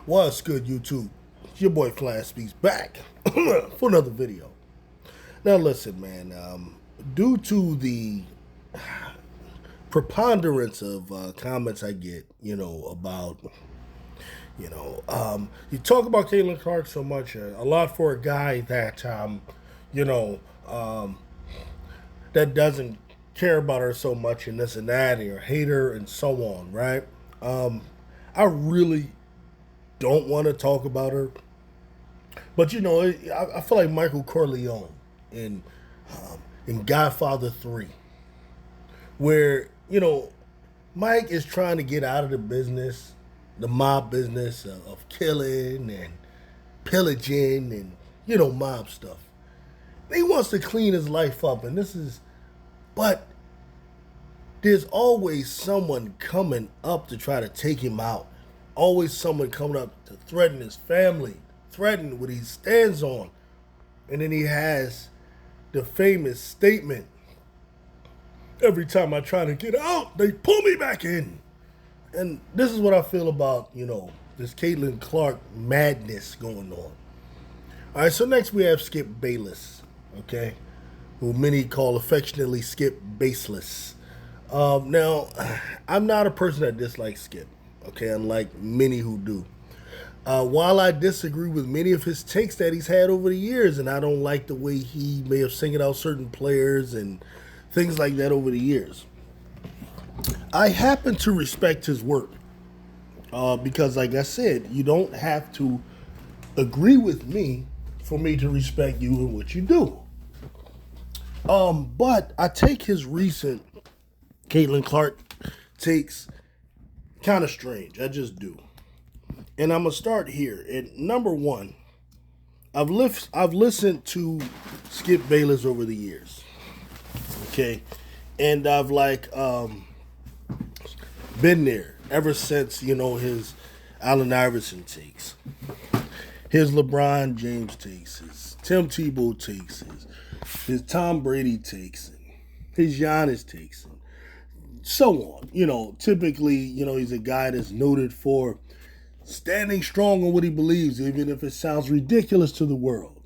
What's good, YouTube? It's your boy Flash Speaks back for another video. Now, listen, man. Due to the preponderance of comments I get, about, you talk about Caitlin Clark so much, a lot for a guy that, you know, um, that doesn't care about her so much and this and that, or hate her and so on, right? Um, I really don't want to talk about her. But I feel like Michael Corleone in in Godfather 3, where Mike is trying to get out of the business, the mob business of killing and pillaging and mob stuff. He wants to clean his life up, and but there's always someone coming up to try to take him out. Always someone coming up to threaten his family, threaten what he stands on. And then he has the famous statement, every time I try to get out, they pull me back in. And this is what I feel about, this Caitlin Clark madness going on. All right, so next we have Skip Bayless, okay, who many call affectionately Skip Baseless. Now, I'm not a person that dislikes Skip, okay, unlike many who do. While I disagree with many of his takes that he's had over the years, and I don't like the way he may have singled out certain players and things like that over the years, I happen to respect his work because, like I said, you don't have to agree with me for me to respect you and what you do. But I take his recent Caitlin Clark takes kind of strange. I just do. And I'm gonna start here. And number one, I've listened to Skip Bayless over the years, okay, and I've been there ever since his Allen Iverson takes, his LeBron James takes, his Tim Tebow takes, his Tom Brady takes, his Giannis takes, and so on. Typically, he's a guy that's noted for standing strong on what he believes, even if it sounds ridiculous to the world.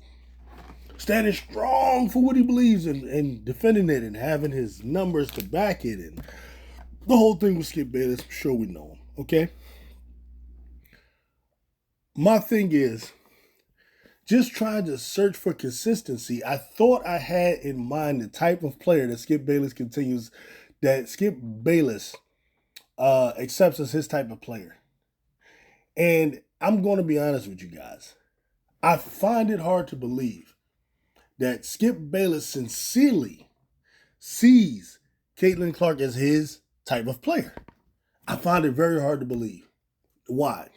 Standing strong for what he believes and defending it and having his numbers to back it. And the whole thing with Skip Bayless, I'm sure we know him, okay? My thing is, just trying to search for consistency, I thought I had in mind the type of player that Skip Bayless accepts as his type of player. And I'm going to be honest with you guys. I find it hard to believe that Skip Bayless sincerely sees Caitlin Clark as his type of player. I find it very hard to believe. Why?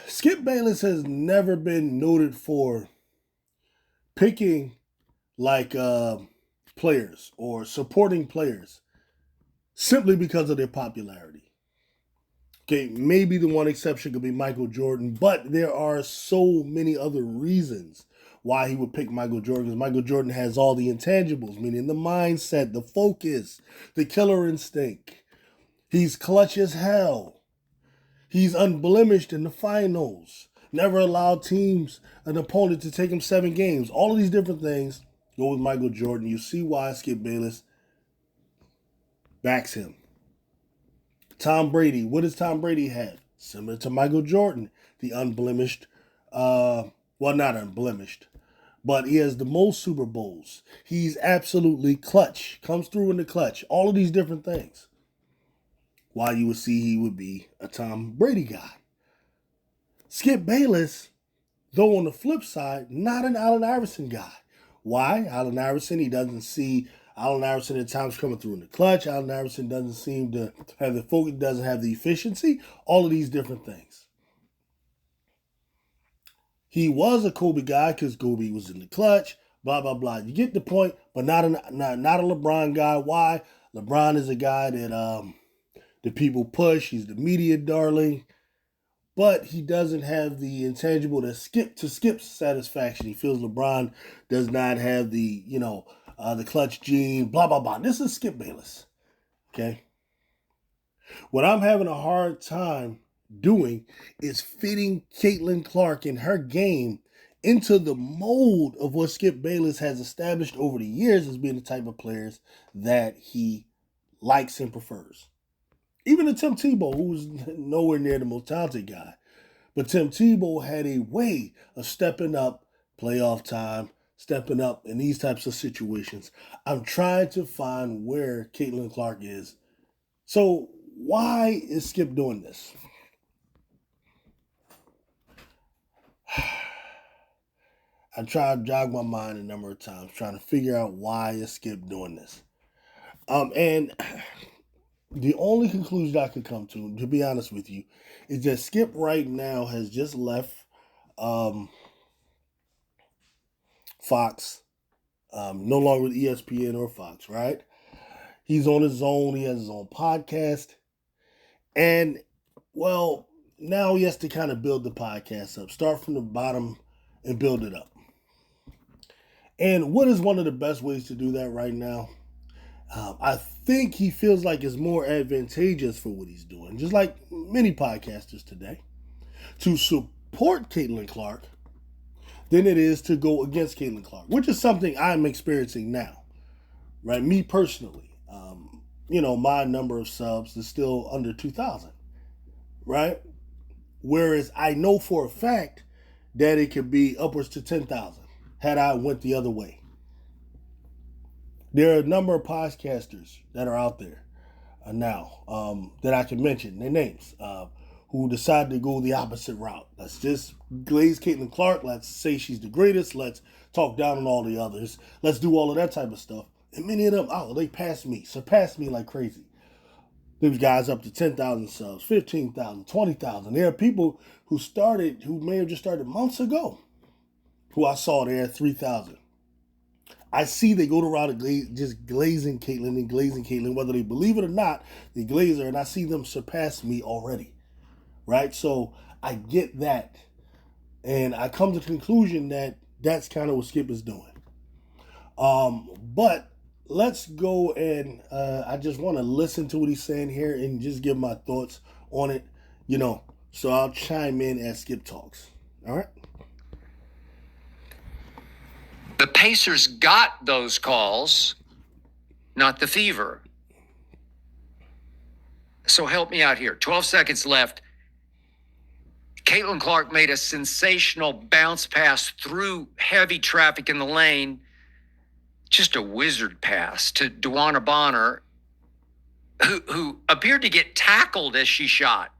Skip Bayless has never been noted for picking players or supporting players simply because of their popularity. Okay, maybe the one exception could be Michael Jordan, but there are so many other reasons why he would pick Michael Jordan, because Michael Jordan has all the intangibles, meaning the mindset, the focus, the killer instinct. He's clutch as hell. He's unblemished in the finals. Never allowed an opponent to take him 7 games. All of these different things go with Michael Jordan. You see why Skip Bayless backs him. Tom Brady. What does Tom Brady have? Similar to Michael Jordan, the unblemished, not unblemished, but he has the most Super Bowls. He's absolutely clutch, comes through in the clutch, all of these different things. Why you would see he would be a Tom Brady guy. Skip Bayless, though on the flip side, not an Allen Iverson guy. Why? Allen Iverson, he doesn't see Allen Iverson at times coming through in the clutch. Allen Iverson doesn't seem to have the focus, doesn't have the efficiency. All of these different things. He was a Kobe guy because Kobe was in the clutch. Blah blah blah. You get the point, but not a LeBron guy. Why? LeBron is a guy that the people push. He's the media darling, but he doesn't have the intangible to Skip's satisfaction. He feels LeBron does not have the the clutch gene, blah, blah, blah. This is Skip Bayless, okay? What I'm having a hard time doing is fitting Caitlin Clark and her game into the mold of what Skip Bayless has established over the years as being the type of players that he likes and prefers. Even to Tim Tebow, who's nowhere near the most talented guy. But Tim Tebow had a way of stepping up playoff time, stepping up in these types of situations. I'm trying to find where Caitlin Clark is. So why is Skip doing this? I tried to jog my mind a number of times trying to figure out why is Skip doing this. And the only conclusion I could come to be honest with you, is that Skip right now has just left Fox, no longer with ESPN or Fox, right? He's on his own. He has his own podcast. And, well, now he has to kind of build the podcast up. Start from the bottom and build it up. And what is one of the best ways to do that right now? I think he feels like it's more advantageous for what he's doing, just like many podcasters today, to support Caitlin Clark than it is to go against Caitlin Clark, which is something I'm experiencing now, right? Me personally, my number of subs is still under 2,000, right? Whereas I know for a fact that it could be upwards to 10,000 had I went the other way. There are a number of podcasters that are out there now that I can mention their names who decided to go the opposite route. Let's just glaze Caitlin Clark. Let's say she's the greatest. Let's talk down on all the others. Let's do all of that type of stuff. And many of them, they surpassed me like crazy. There's guys up to 10,000 subs, 15,000, 20,000. There are people who may have just started months ago, who I saw there at 3,000. I see they go around just glazing Caitlin, whether they believe it or not, they glaze her, and I see them surpass me already, right? So I get that, and I come to the conclusion that that's kind of what Skip is doing. But let's go and I just want to listen to what he's saying here and just give my thoughts on it, so I'll chime in as Skip talks. All right? The Pacers got those calls, not the Fever. So help me out here. 12 seconds left. Caitlin Clark made a sensational bounce pass through heavy traffic in the lane. Just a wizard pass to Duana Bonner, who appeared to get tackled as she shot.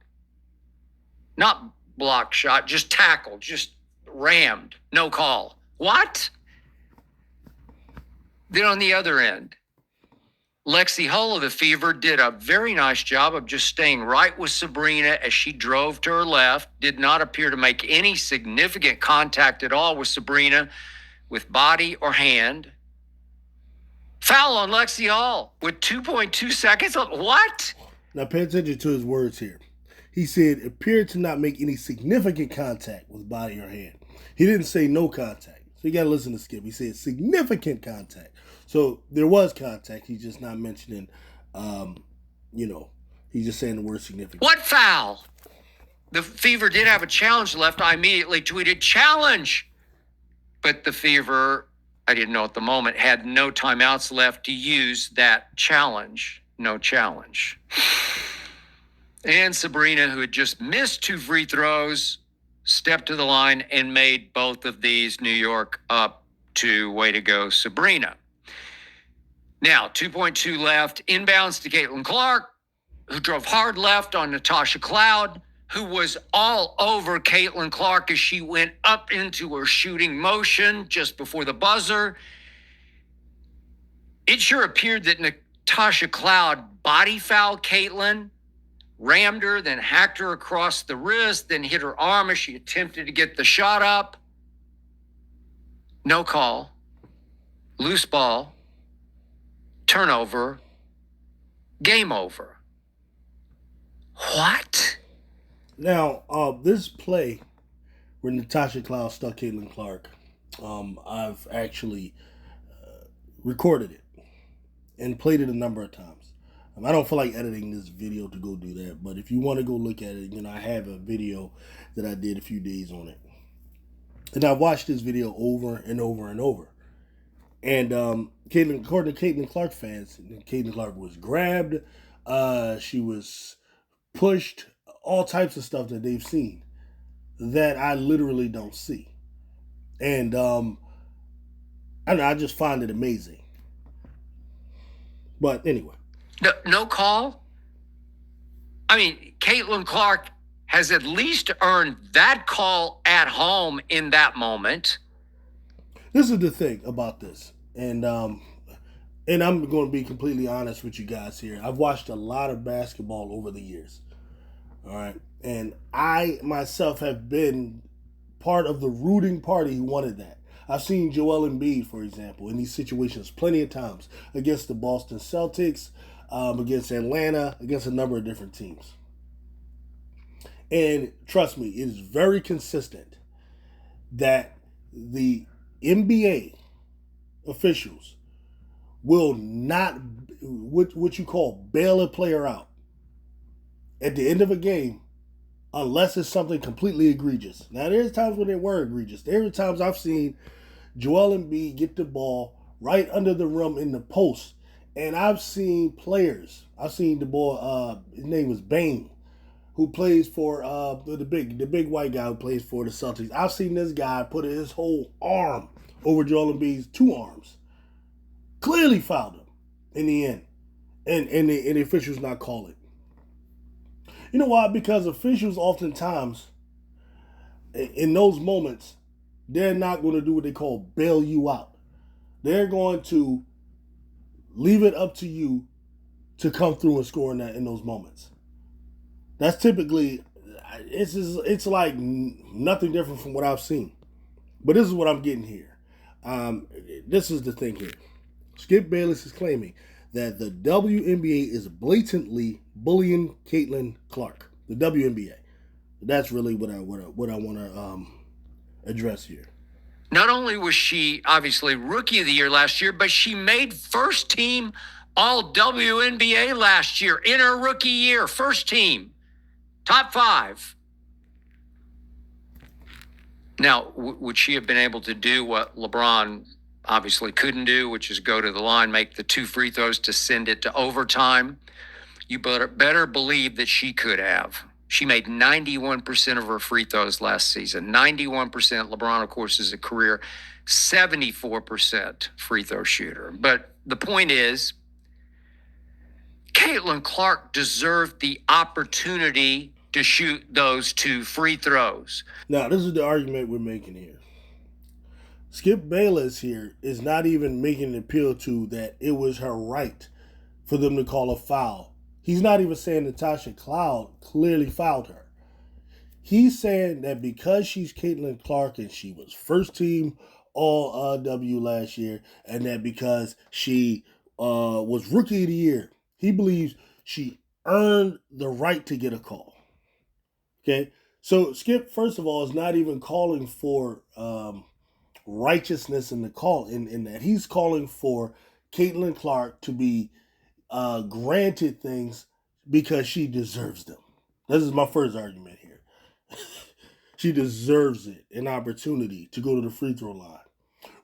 Not block shot, just tackled, just rammed. No call. What? Then on the other end, Lexi Hull of the Fever did a very nice job of just staying right with Sabrina as she drove to her left, did not appear to make any significant contact at all with Sabrina with body or hand. Foul on Lexi Hull with 2.2 seconds. What? Now pay attention to his words here. He said, appeared to not make any significant contact with body or hand. He didn't say no contact. So you got to listen to Skip. He said significant contact. So there was contact. He's just not mentioning, he's just saying the word significant. What foul? The Fever did have a challenge left. I immediately tweeted, challenge. But the Fever, I didn't know at the moment, had no timeouts left to use that challenge. No challenge. And Sabrina, who had just missed 2 free throws, stepped to the line and made both of these. New York up 2. Way to go, Sabrina. Now, 2.2 left. Inbounds to Caitlin Clark, who drove hard left on Natasha Cloud, who was all over Caitlin Clark as she went up into her shooting motion just before the buzzer. It sure appeared that Natasha Cloud body fouled Caitlin, rammed her, then hacked her across the wrist, then hit her arm as she attempted to get the shot up. No call. Loose ball. Turnover. Game over. What? Now, this play where Natasha Cloud stuck Caitlin Clark, I've actually recorded it and played it a number of times. I don't feel like editing this video to go do that, but if you want to go look at it, I have a video that I did a few days on it. And I watched this video over and over and over. And according to Caitlin Clark fans, Caitlin Clark was grabbed. She was pushed. All types of stuff that they've seen that I literally don't see. And I just find it amazing. But anyway. No call? I mean, Caitlin Clark has at least earned that call at home in that moment. This is the thing about this. And I'm going to be completely honest with you guys here. I've watched a lot of basketball over the years. All right. And I myself have been part of the rooting party who wanted that. I've seen Joel Embiid, for example, in these situations plenty of times against the Boston Celtics, against Atlanta, against a number of different teams. And trust me, it is very consistent that the NBA officials will not, what you call, bail a player out at the end of a game unless it's something completely egregious. Now, there's times when they were egregious. There are times I've seen Joel Embiid get the ball right under the rim in the post, and I've seen players. I've seen the boy, his name was Bain, who plays for the big white guy who plays for the Celtics. I've seen this guy put his whole arm over Joel Embiid's two arms. Clearly fouled him in the end, and the officials not call it. You know why? Because officials oftentimes, in those moments, they're not going to do what they call bail you out. They're going to leave it up to you to come through and score in those moments. That's typically, it's like nothing different from what I've seen. But this is what I'm getting here. This is the thing here. Skip Bayless is claiming that the WNBA is blatantly bullying Caitlin Clark. The WNBA. That's really what I want to address here. Not only was she obviously Rookie of the Year last year, but she made first team All WNBA last year in her rookie year. First team. Top 5. Now, would she have been able to do what LeBron obviously couldn't do, which is go to the line, make the 2 free throws to send it to overtime? You better believe that she could have. She made 91% of her free throws last season. 91%. LeBron, of course, is a career 74% free throw shooter. But the point is, Caitlin Clark deserved the opportunity to shoot those 2 free throws. Now, this is the argument we're making here. Skip Bayless here is not even making an appeal to that it was her right for them to call a foul. He's not even saying Natasha Cloud clearly fouled her. He's saying that because she's Caitlin Clark and she was first team All W last year, and that because she was Rookie of the Year, he believes she earned the right to get a call. Okay? So Skip, first of all, is not even calling for righteousness in the call, in that he's calling for Caitlin Clark to be granted things because she deserves them. This is my first argument here. She deserves it, an opportunity to go to the free throw line.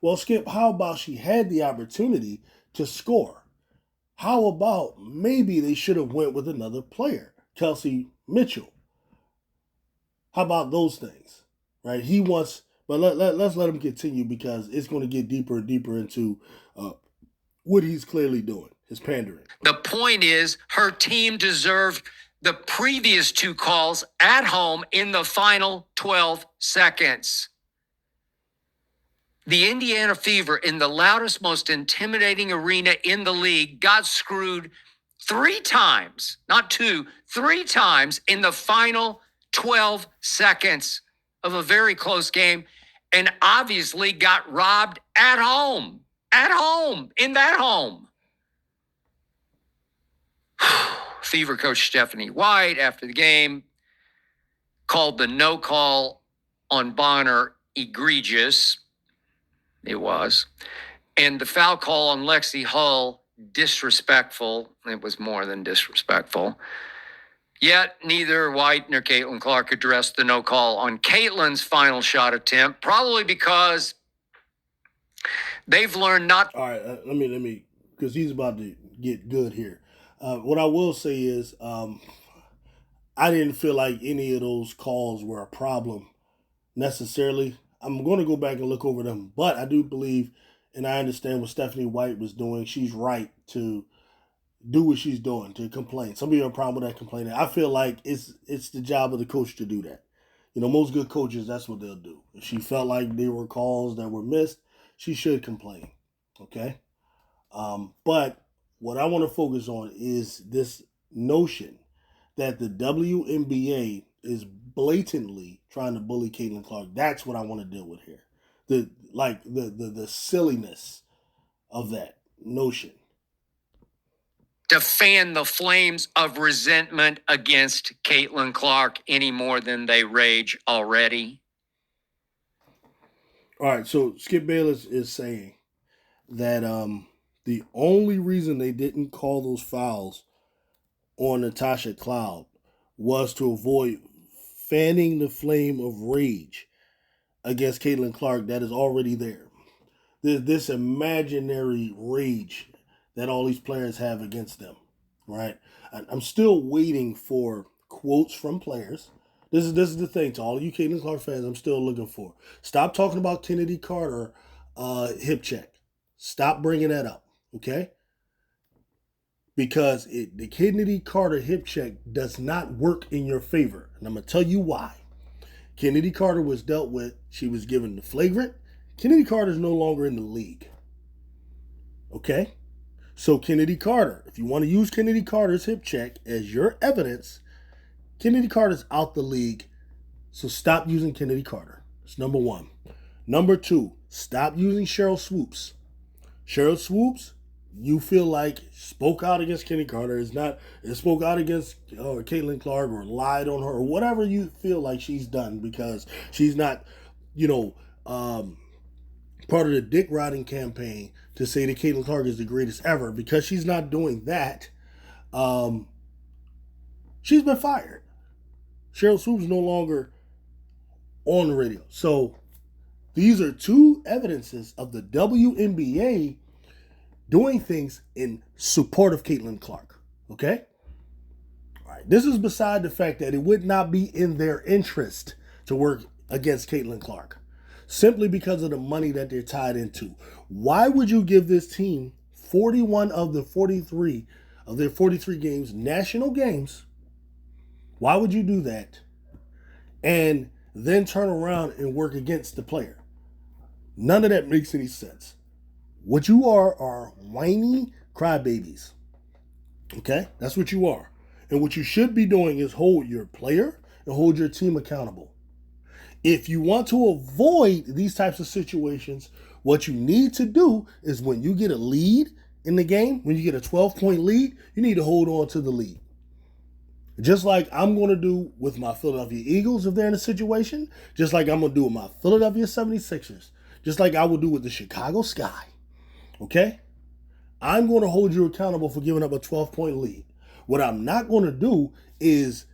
Well, Skip, how about she had the opportunity to score? How about maybe they should have went with another player, Kelsey Mitchell? How about those things, right? He wants, but let's let him continue because it's going to get deeper and deeper into what he's clearly doing, his pandering. The point is, her team deserved the previous 2 calls at home in the final 12 seconds. The Indiana Fever, in the loudest, most intimidating arena in the league, got screwed 3 times, not 2, 3 times in the final 12 seconds of a very close game, and obviously got robbed at home, in that home. Fever coach Stephanie White, after the game, called the no call on Bonner egregious. It was. And the foul call on Lexi Hull disrespectful. It was more than disrespectful. Yet neither White nor Caitlin Clark addressed the no call on Caitlin's final shot attempt, probably because they've learned not. All right, let me, because he's about to get good here. What I will say is, I didn't feel like any of those calls were a problem necessarily. I'm going to go back and look over them, but I do believe, and I understand what Stephanie White was doing. She's right to do what she's doing, to complain. Some people have a problem with that complaining. I feel like it's the job of the coach to do that. You know, most good coaches, that's what they'll do. If she felt like there were calls that were missed, she should complain. Okay? But what I want to focus on is this notion that the WNBA is blatantly trying to bully Caitlin Clark. That's what I want to deal with here. The silliness of that notion. To fan the flames of resentment against Caitlin Clark any more than they rage already. All right, so Skip Bayless is saying that the only reason they didn't call those fouls on Natasha Cloud was to avoid fanning the flame of rage against Caitlin Clark that is already there. There's this imaginary rage that all these players have against them, right? I'm still waiting for quotes from players. This is the thing to all of you Caitlin Clark fans. I'm still looking for. Stop talking about Kennedy Carter hip check. Stop bringing that up, okay? Because the Kennedy Carter hip check does not work in your favor, and I'm gonna tell you why. Kennedy Carter was dealt with. She was given the flagrant. Kennedy Carter is no longer in the league. Okay? So Kennedy Carter, if you want to use Kennedy Carter's hip check as your evidence, Kennedy Carter's out the league. So stop using Kennedy Carter. That's number one. Number two, stop using Cheryl Swoops. Cheryl Swoops, you feel like spoke out against Kennedy Carter, it spoke out against Caitlin Clark or lied on her or whatever you feel like she's done because she's not, part of the dick riding campaign to say that Caitlin Clark is the greatest ever. Because she's not doing that, she's been fired. Cheryl Swoops no longer on the radio. So these are two evidences of the WNBA doing things in support of Caitlin Clark. Okay? All right. This is beside the fact that it would not be in their interest to work against Caitlin Clark simply because of the money that they're tied into. Why would you give this team 41 of the 43 of their 43 games, national games? Why would you do that and then turn around and work against the player? None of that makes any sense. What you are whiny crybabies. Okay? That's what you are. And what you should be doing is hold your player and hold your team accountable. If you want to avoid these types of situations, what you need to do is when you get a lead in the game, when you get a 12-point lead, you need to hold on to the lead. Just like I'm going to do with my Philadelphia Eagles if they're in a situation, just like I'm going to do with my Philadelphia 76ers, just like I will do with the Chicago Sky. Okay? I'm going to hold you accountable for giving up a 12-point lead. What I'm not going to do is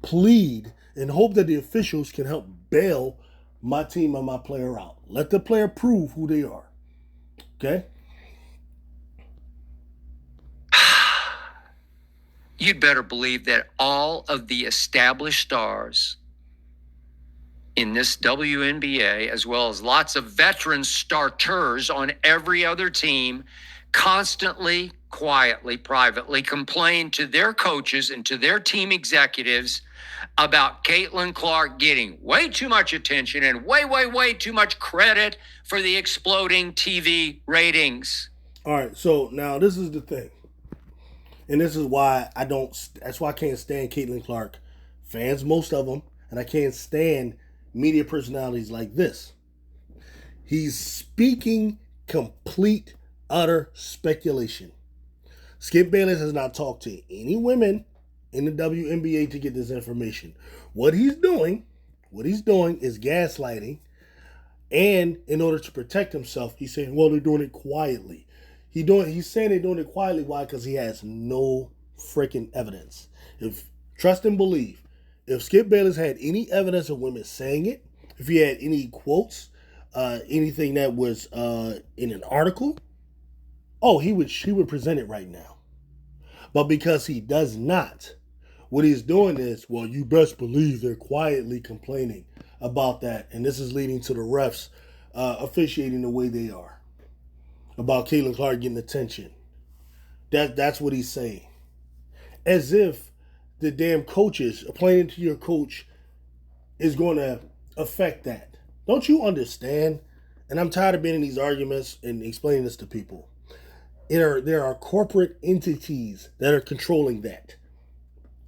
plead and hope that the officials can help bail my team and my player out. Let the player prove who they are. Okay? You'd better believe that all of the established stars in this WNBA, as well as lots of veteran starters on every other team, constantly, quietly, privately complain to their coaches and to their team executives about Caitlin Clark getting way too much attention and way too much credit for the exploding TV ratings. All right, so now this is the thing. And this is why that's why I can't stand Caitlin Clark fans, most of them, and I can't stand media personalities like this. He's speaking complete, utter speculation. Skip Bayless has not talked to any women in the WNBA to get this information. What he's doing is gaslighting, and in order to protect himself, he's saying, well, they're doing it quietly. He's saying they're doing it quietly. Why? Because he has no freaking evidence. If trust and believe, if Skip Bayless had any evidence of women saying it, if he had any quotes, anything that was in an article, oh, he would present it right now. But because he does not, what he's doing is, well, you best believe they're quietly complaining about that, and this is leading to the refs officiating the way they are about Caitlin Clark getting attention. That's what he's saying, as if the damn coaches playing to your coach is going to affect that. Don't you understand? And I'm tired of being in these arguments and explaining this to people. There are corporate entities that are controlling that.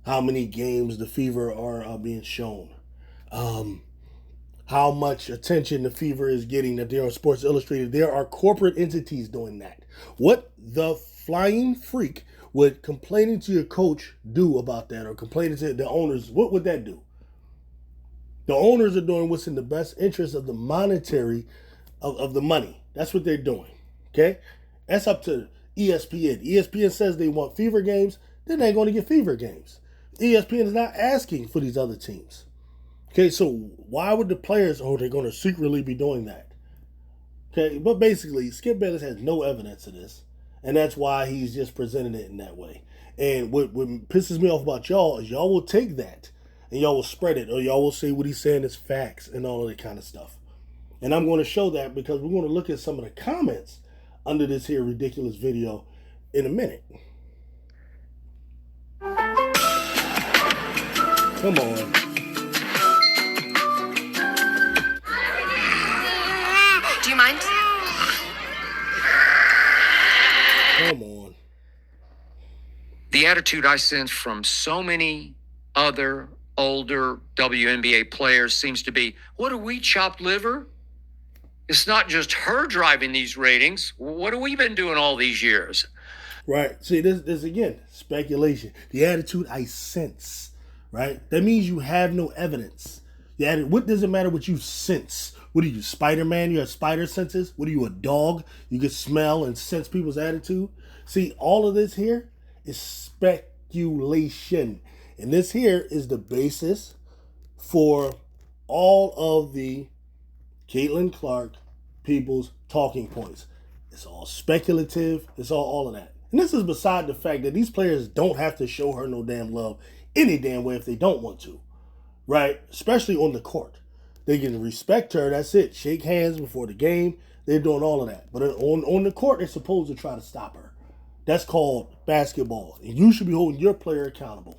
How many games the Fever are being shown. How much attention the Fever is getting that they're on Sports Illustrated. There are corporate entities doing that. What the flying freak would complaining to your coach do about that, or complaining to the owners? What would that do? The owners are doing what's in the best interest of the monetary of the money. That's what they're doing. Okay? That's up to ESPN. ESPN says they want Fever games, then they're going to get Fever games. ESPN is not asking for these other teams. Okay, so why would the players, they're going to secretly be doing that? Okay, but basically, Skip Bayless has no evidence of this, and that's why he's just presenting it in that way. And what pisses me off about y'all is y'all will take that, and y'all will spread it, or y'all will say what he's saying is facts and all of that kind of stuff. And I'm going to show that because we're going to look at some of the comments under this here ridiculous video in a minute. Come on. Do you mind? Come on. The attitude I sense from so many other older WNBA players seems to be, what are we, chopped liver? It's not just her driving these ratings. What have we been doing all these years? Right. See, this again, speculation. The attitude I sense, right? That means you have no evidence. What does it matter what you sense? What are you, Spider-Man? You have spider senses? What are you, a dog? You can smell and sense people's attitude? See, all of this here is speculation. And this here is the basis for all of the Caitlin Clark people's talking points. It's all speculative. It's all of that. And this is beside the fact that these players don't have to show her no damn love any damn way if they don't want to. Right? Especially on the court. They can respect her. That's it. Shake hands before the game. They're doing all of that. But on the court, they're supposed to try to stop her. That's called basketball. And you should be holding your player accountable.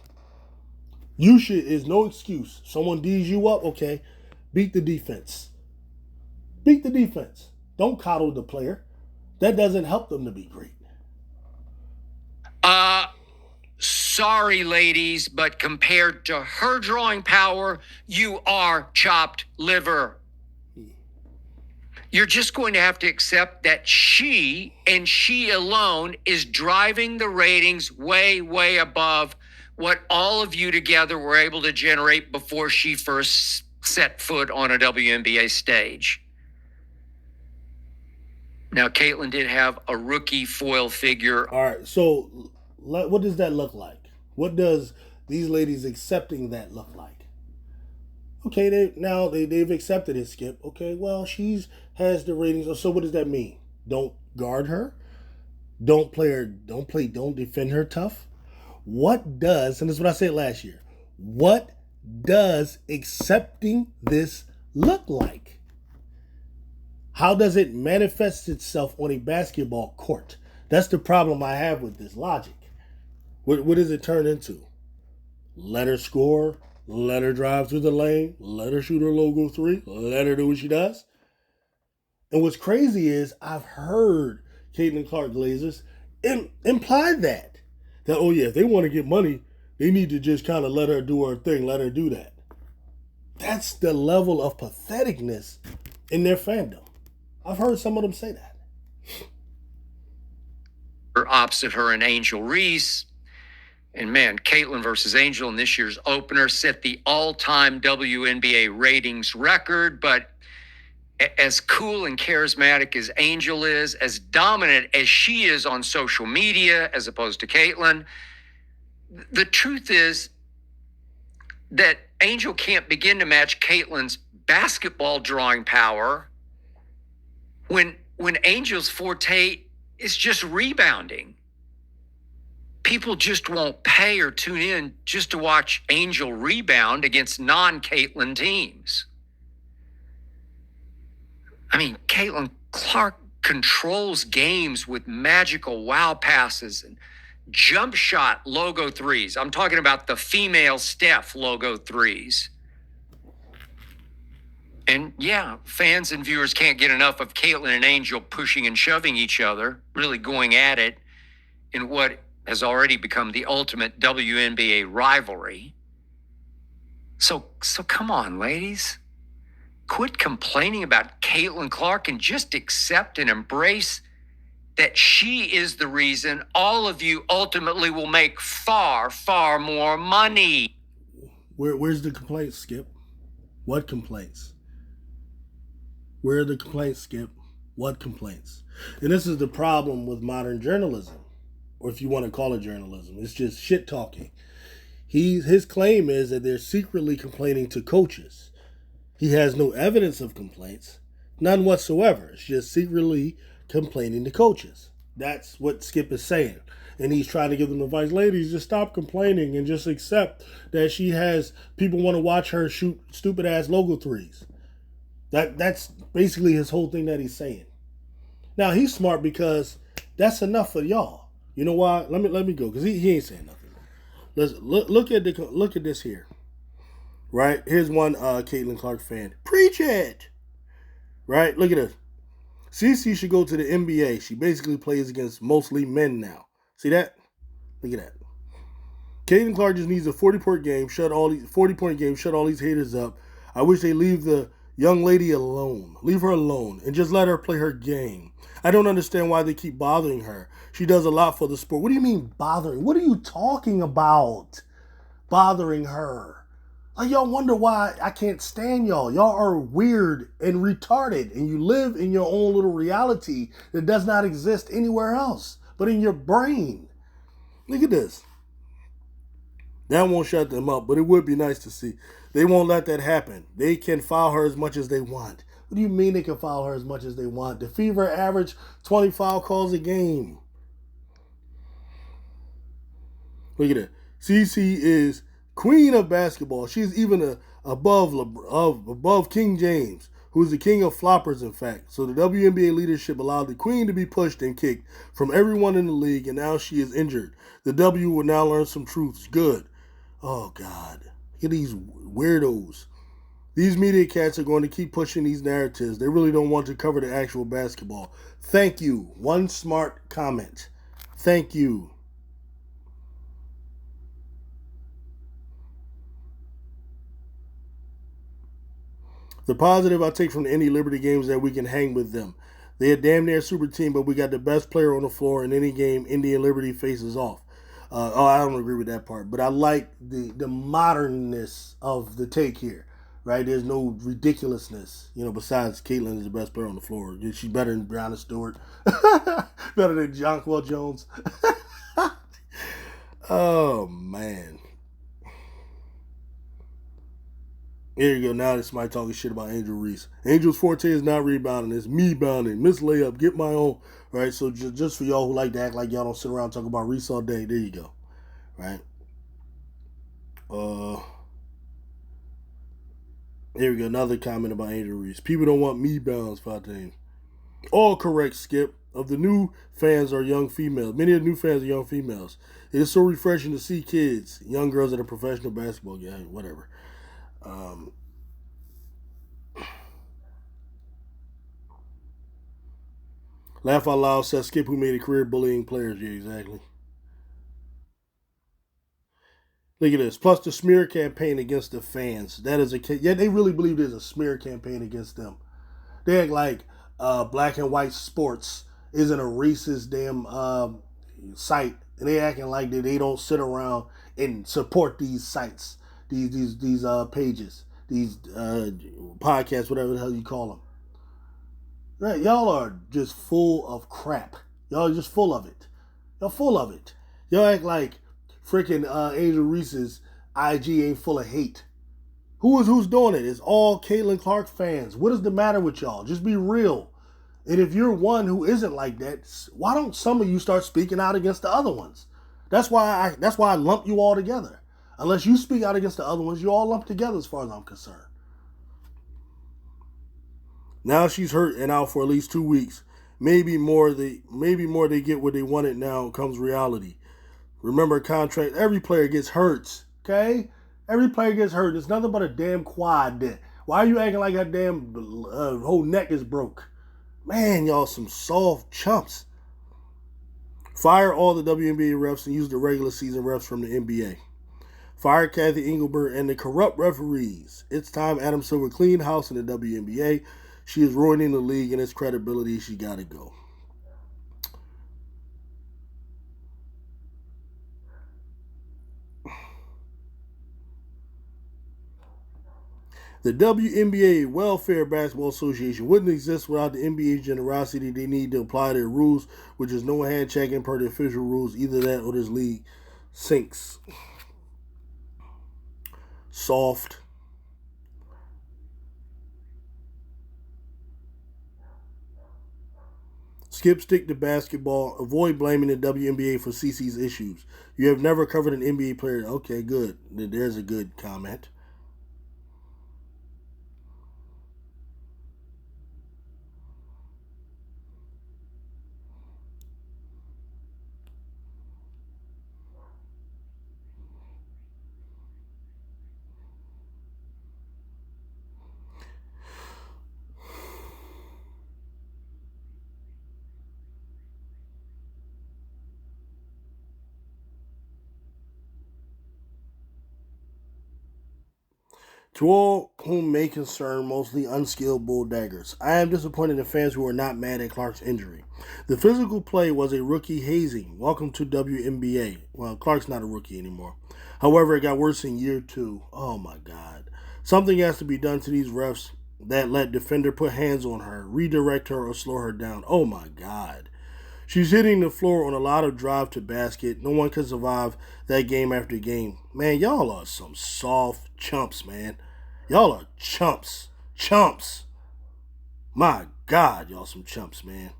Is no excuse. Someone D's you up, okay. Beat the defense. Beat the defense. Don't coddle the player. That doesn't help them to be great. Sorry, ladies, but compared to her drawing power, you are chopped liver. You're just going to have to accept that she, and she alone, is driving the ratings way, way above what all of you together were able to generate before she first set foot on a WNBA stage. Now, Caitlin did have a rookie foil figure. All right, so what does that look like? What does these ladies accepting that look like? Okay, they've accepted it, Skip. Okay, well, has the ratings. So what does that mean? Don't guard her? Don't defend her tough? What does, and this is what I said last year, what does accepting this look like? How does it manifest itself on a basketball court? That's the problem I have with this logic. What does it turn into? Let her score, let her drive through the lane, let her shoot her logo three, let her do what she does. And what's crazy is I've heard Caitlin Clark Glazers imply that, oh yeah, if they want to get money, they need to just kind of let her do her thing, let her do that. That's the level of patheticness in their fandom. I've heard some of them say that. Opposite her and Angel Reese. And man, Caitlin versus Angel in this year's opener set the all-time WNBA ratings record. But as cool and charismatic as Angel is, as dominant as she is on social media, as opposed to Caitlyn, the truth is that Angel can't begin to match Caitlyn's basketball drawing power when Angel's forte is just rebounding. People just won't pay or tune in just to watch Angel rebound against non-Caitlyn teams. I mean, Caitlyn Clark controls games with magical wow passes and jump shot logo threes. I'm talking about the female Steph logo threes. And yeah, fans and viewers can't get enough of Caitlyn and Angel pushing and shoving each other, really going at it in what has already become the ultimate WNBA rivalry. So come on, ladies. Quit complaining about Caitlyn Clark and just accept and embrace that she is the reason all of you ultimately will make far, far more money. Where's the complaints, Skip? What complaints? Where are the complaints, Skip? What complaints? And this is the problem with modern journalism, or if you want to call it journalism. It's just shit talking. His claim is that they're secretly complaining to coaches. He has no evidence of complaints, none whatsoever. It's just secretly complaining to coaches. That's what Skip is saying. And he's trying to give them advice. Ladies, just stop complaining and just accept that she has people want to watch her shoot stupid ass logo threes. That's basically his whole thing that he's saying. Now he's smart because that's enough for y'all. You know why? Let me go because he ain't saying nothing. Let's look at this here. Right? Here's one Caitlyn Clark fan. Preach it! Right? Look at this. CC should go to the NBA. She basically plays against mostly men now. See that? Look at that. Caitlyn Clark just needs a 40-point game. Shut all these haters up. I wish they leave the young lady alone. Leave her alone and just let her play her game. I don't understand why they keep bothering her. She does a lot for the sport. What do you mean bothering? What are you talking about? Bothering her. Like, y'all wonder why I can't stand y'all. Y'all are weird and retarded, and you live in your own little reality that does not exist anywhere else but in your brain. Look at this. That won't shut them up, but it would be nice to see. They won't let that happen. They can foul her as much as they want. What do you mean they can foul her as much as they want? The Fever average 20 foul calls a game. Look at it. CC is queen of basketball. She's even above King James, who is the king of floppers, in fact. So the WNBA leadership allowed the queen to be pushed and kicked from everyone in the league, and now she is injured. The W will now learn some truths. Good. Oh, God. Look at these weirdos. These media cats are going to keep pushing these narratives. They really don't want to cover the actual basketball. Thank you. One smart comment. Thank you. The positive I take from the Indy Liberty games is that we can hang with them. They're a damn near super team, but we got the best player on the floor in any game Indy and Liberty faces off. I don't agree with that part, but I like the modernness of the take here, right? There's no ridiculousness, besides Caitlyn is the best player on the floor. She's better than Brianna Stewart, better than Jonquel Jones. Oh, man. Here you go. Now this somebody talking shit about Angel Reese. Angel's forte is not rebounding. It's me bounding. Miss layup. Get my own. All right. So just for y'all who like to act like y'all don't sit around talking about Reese all day, there you go. Right. Here we go. Another comment about Angel Reese. People don't want me bounds, Fontaine. All correct, Skip. Of the new fans are young females. Many of the new fans are young females. It is so refreshing to see kids, young girls at a professional basketball game. Whatever. Laugh out loud says Skip, who made a career bullying players. Yeah, exactly. Look at this. Plus the smear campaign against the fans. That is they really believe there's a smear campaign against them. They act like black and white sports isn't a racist damn site, and they acting like they don't sit around and support these sites, these pages, these podcasts, whatever the hell you call them. Y'all are just full of crap. Y'all are just full of it. Y'all full of it. Y'all act like freaking Angel Reese's IG ain't full of hate. Who's doing it? It's all Caitlin Clark fans. What is the matter with y'all? Just be real. And if you're one who isn't like that, why don't some of you start speaking out against the other ones? That's why I lump you all together. Unless you speak out against the other ones, you all lump together as far as I'm concerned. Now she's hurt and out for at least 2 weeks. Maybe more they get what they wanted now comes reality. Remember contract, every player gets hurt. Okay? Every player gets hurt. It's nothing but a damn quad. Why are you acting like that damn whole neck is broke? Man, y'all some soft chumps. Fire all the WNBA refs and use the regular season refs from the NBA. Fire Kathy Engelbert and the corrupt referees. It's time Adam Silver clean house in the WNBA. She is ruining the league and its credibility. She got to go. The WNBA Welfare Basketball Association wouldn't exist without the NBA's generosity. They need to apply their rules, which is no hand checking per the official rules. Either that or this league sinks. Soft. Skip stick to basketball. Avoid blaming the WNBA for CC's issues. You have never covered an NBA player. Okay, good. There's a good comment. To all whom may concern mostly unskilled bull daggers, I am disappointed in fans who are not mad at Clark's injury. The physical play was a rookie hazing. Welcome to WNBA. Well, Clark's not a rookie anymore. However, it got worse in year 2. Oh my God. Something has to be done to these refs that let defender put hands on her, redirect her, or slow her down. Oh my God. She's hitting the floor on a lot of drive to basket. No one can survive that game after game. Man, y'all are some soft chumps, man. Y'all are chumps. Chumps. My God, y'all some chumps, man.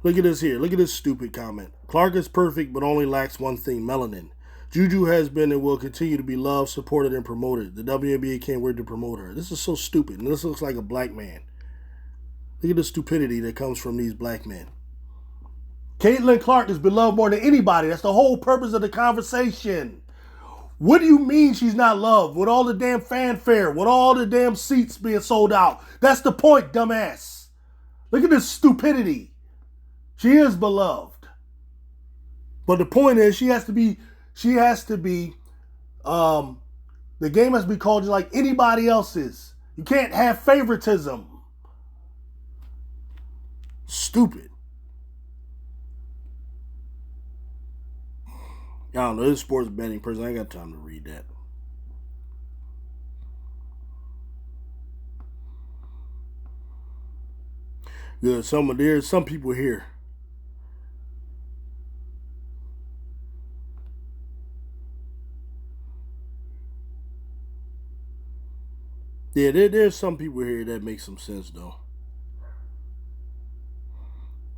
Look at this here. Look at this stupid comment. Clark is perfect, but only lacks one thing, melanin. Juju has been and will continue to be loved, supported, and promoted. The WNBA can't wait to promote her. This is so stupid, and this looks like a black man. Look at the stupidity that comes from these black men. Caitlin Clark is beloved more than anybody. That's the whole purpose of the conversation. What do you mean she's not loved? With all the damn fanfare, with all the damn seats being sold out. That's the point, dumbass. Look at this stupidity. She is beloved. But the point is the game has to be called just like anybody else's. You can't have favoritism. Stupid. I don't know. This sports betting person. I ain't got time to read that. Good. There's some people here. Yeah, there's some people here that make some sense though.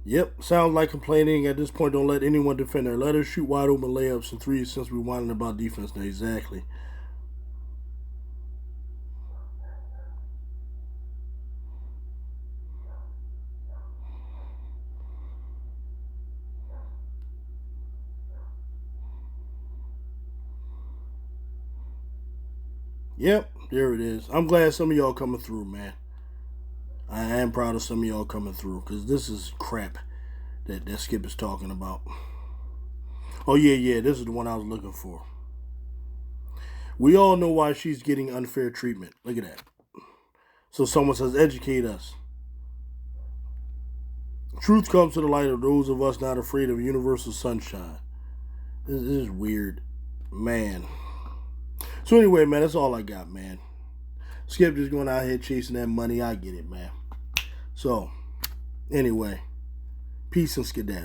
Yep, sounds like complaining. At this point, don't let anyone defend her. Let her shoot wide open layups and threes since we're whining about defense now. Exactly. Yep, there it is. I'm glad some of y'all coming through, man. I am proud of some of y'all coming through because this is crap that Skip is talking about. Oh, yeah, this is the one I was looking for. We all know why she's getting unfair treatment. Look at that. So someone says, educate us. Truth comes to the light of those of us not afraid of universal sunshine. This is weird. Man. So anyway, man, that's all I got, man. Skip just going out here chasing that money. I get it, man. So, anyway, peace and skedaddle.